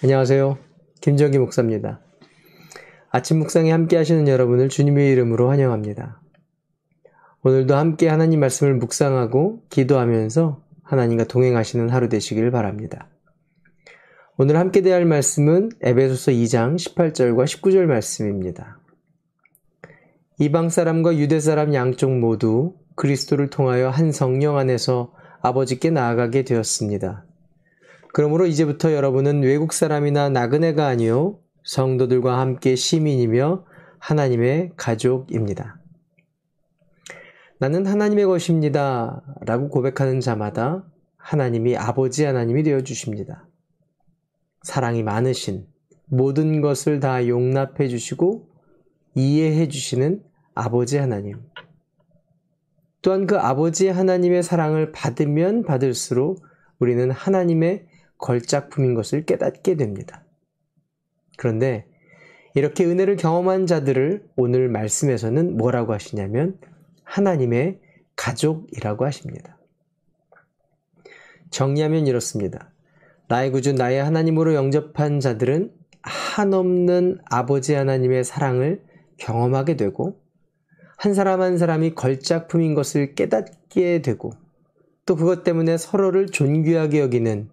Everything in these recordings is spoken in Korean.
안녕하세요. 김정기 목사입니다. 아침 묵상에 함께 하시는 여러분을 주님의 이름으로 환영합니다. 오늘도 함께 하나님 말씀을 묵상하고 기도하면서 하나님과 동행하시는 하루 되시길 바랍니다. 오늘 함께 대할 말씀은 에베소서 2장 18절과 19절 말씀입니다. 이방 사람과 유대 사람 양쪽 모두 그리스도를 통하여 한 성령 안에서 아버지께 나아가게 되었습니다. 그러므로 이제부터 여러분은 외국 사람이나 나그네가 아니요 성도들과 함께 시민이며 하나님의 가족입니다. 나는 하나님의 것입니다 라고 고백하는 자마다 하나님이 아버지 하나님이 되어주십니다. 사랑이 많으신, 모든 것을 다 용납해 주시고 이해해 주시는 아버지 하나님. 또한 그 아버지 하나님의 사랑을 받으면 받을수록 우리는 하나님의 걸작품인 것을 깨닫게 됩니다. 그런데 이렇게 은혜를 경험한 자들을 오늘 말씀에서는 뭐라고 하시냐면 하나님의 가족이라고 하십니다. 정리하면 이렇습니다. 나의 구주 나의 하나님으로 영접한 자들은 한없는 아버지 하나님의 사랑을 경험하게 되고 한 사람 한 사람이 걸작품인 것을 깨닫게 되고 또 그것 때문에 서로를 존귀하게 여기는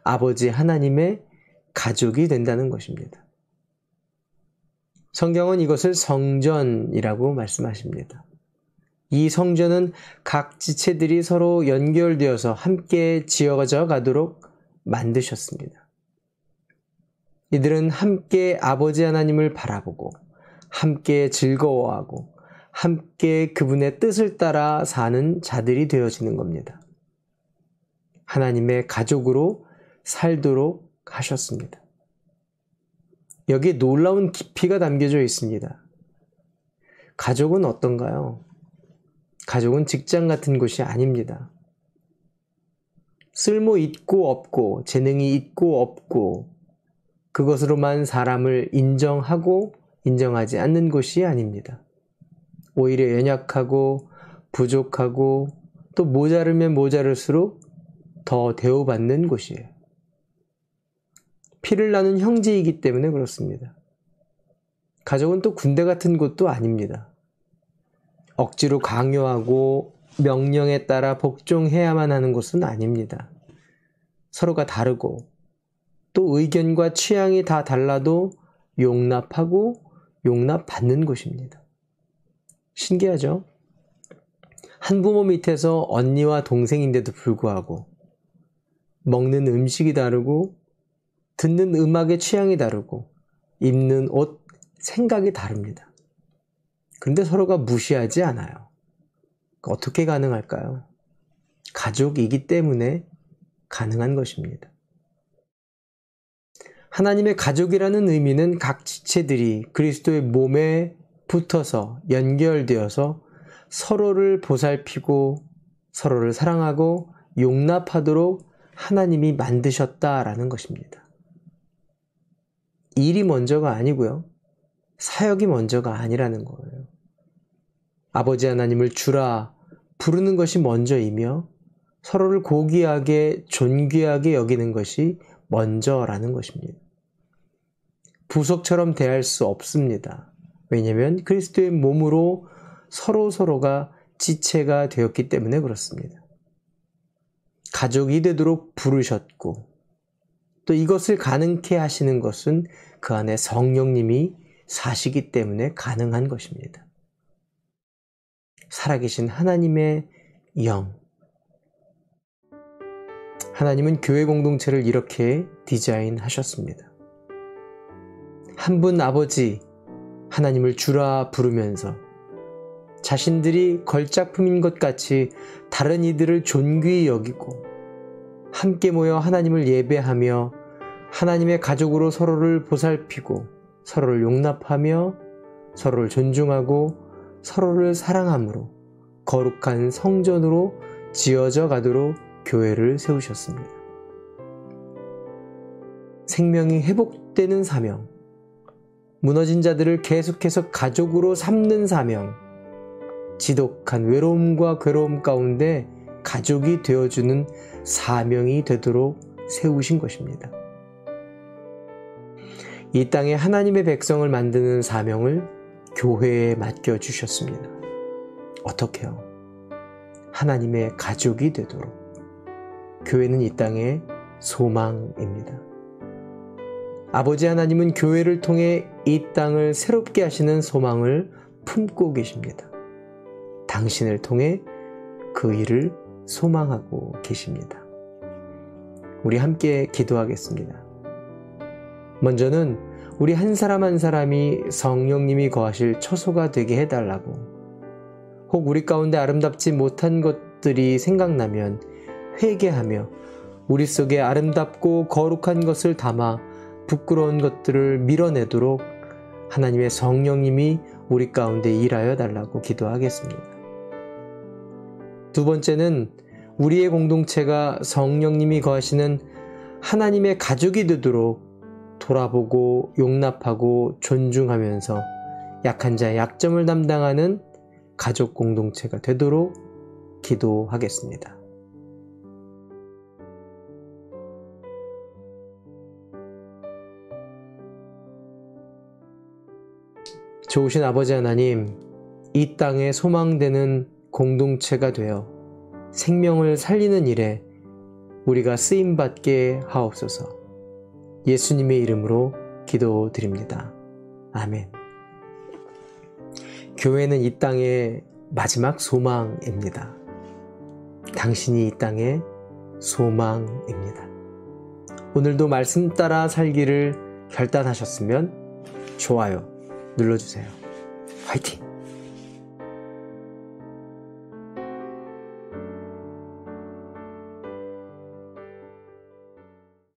아버지 하나님의 가족이 된다는 것입니다. 성경은 이것을 성전이라고 말씀하십니다. 이 성전은 각 지체들이 서로 연결되어서 함께 지어져 가도록 만드셨습니다. 이들은 함께 아버지 하나님을 바라보고 함께 즐거워하고 함께 그분의 뜻을 따라 사는 자들이 되어지는 겁니다. 하나님의 가족으로 살도록 하셨습니다. 여기에 놀라운 깊이가 담겨져 있습니다. 가족은 어떤가요? 가족은 직장 같은 곳이 아닙니다. 쓸모 있고 없고 재능이 있고 없고 그것으로만 사람을 인정하고 인정하지 않는 곳이 아닙니다. 오히려 연약하고 부족하고 또 모자르면 모자를수록 더 대우받는 곳이에요. 피를 나눈 형제이기 때문에 그렇습니다. 가족은 또 군대 같은 곳도 아닙니다. 억지로 강요하고 명령에 따라 복종해야만 하는 곳은 아닙니다. 서로가 다르고 또 의견과 취향이 다 달라도 용납하고 용납받는 곳입니다. 신기하죠? 한 부모 밑에서 언니와 동생인데도 불구하고 먹는 음식이 다르고 듣는 음악의 취향이 다르고 입는 옷, 생각이 다릅니다. 그런데 서로가 무시하지 않아요. 어떻게 가능할까요? 가족이기 때문에 가능한 것입니다. 하나님의 가족이라는 의미는 각 지체들이 그리스도의 몸에 붙어서 연결되어서 서로를 보살피고 서로를 사랑하고 용납하도록 하나님이 만드셨다라는 것입니다. 일이 먼저가 아니고요. 사역이 먼저가 아니라는 거예요. 아버지 하나님을 주라 부르는 것이 먼저이며 서로를 고귀하게 존귀하게 여기는 것이 먼저라는 것입니다. 부속처럼 대할 수 없습니다. 왜냐하면 그리스도의 몸으로 서로가 지체가 되었기 때문에 그렇습니다. 가족이 되도록 부르셨고 또 이것을 가능케 하시는 것은 그 안에 성령님이 사시기 때문에 가능한 것입니다. 살아계신 하나님의 영. 하나님은 교회 공동체를 이렇게 디자인하셨습니다. 한 분 아버지 하나님을 주라 부르면서 자신들이 걸작품인 것 같이 다른 이들을 존귀히 여기고 함께 모여 하나님을 예배하며 하나님의 가족으로 서로를 보살피고 서로를 용납하며 서로를 존중하고 서로를 사랑함으로 거룩한 성전으로 지어져 가도록 교회를 세우셨습니다. 생명이 회복되는 사명, 무너진 자들을 계속해서 가족으로 삼는 사명, 지독한 외로움과 괴로움 가운데 가족이 되어주는 사명이 되도록 세우신 것입니다. 이 땅에 하나님의 백성을 만드는 사명을 교회에 맡겨주셨습니다. 어떻게요? 하나님의 가족이 되도록. 교회는 이 땅의 소망입니다. 아버지 하나님은 교회를 통해 이 땅을 새롭게 하시는 소망을 품고 계십니다. 당신을 통해 그 일을 소망하고 계십니다. 우리 함께 기도하겠습니다. 먼저는 우리 한 사람 한 사람이 성령님이 거하실 처소가 되게 해달라고, 혹 우리 가운데 아름답지 못한 것들이 생각나면 회개하며 우리 속에 아름답고 거룩한 것을 담아 부끄러운 것들을 밀어내도록 하나님의 성령님이 우리 가운데 일하여 달라고 기도하겠습니다. 두 번째는 우리의 공동체가 성령님이 거하시는 하나님의 가족이 되도록 돌아보고 용납하고 존중하면서 약한 자의 약점을 담당하는 가족 공동체가 되도록 기도하겠습니다. 좋으신 아버지 하나님, 이 땅에 소망되는 공동체가 되어 생명을 살리는 일에 우리가 쓰임받게 하옵소서. 예수님의 이름으로 기도드립니다. 아멘. 교회는 이 땅의 마지막 소망입니다. 당신이 이 땅의 소망입니다. 오늘도 말씀 따라 살기를 결단하셨으면 좋아요 눌러주세요. 화이팅!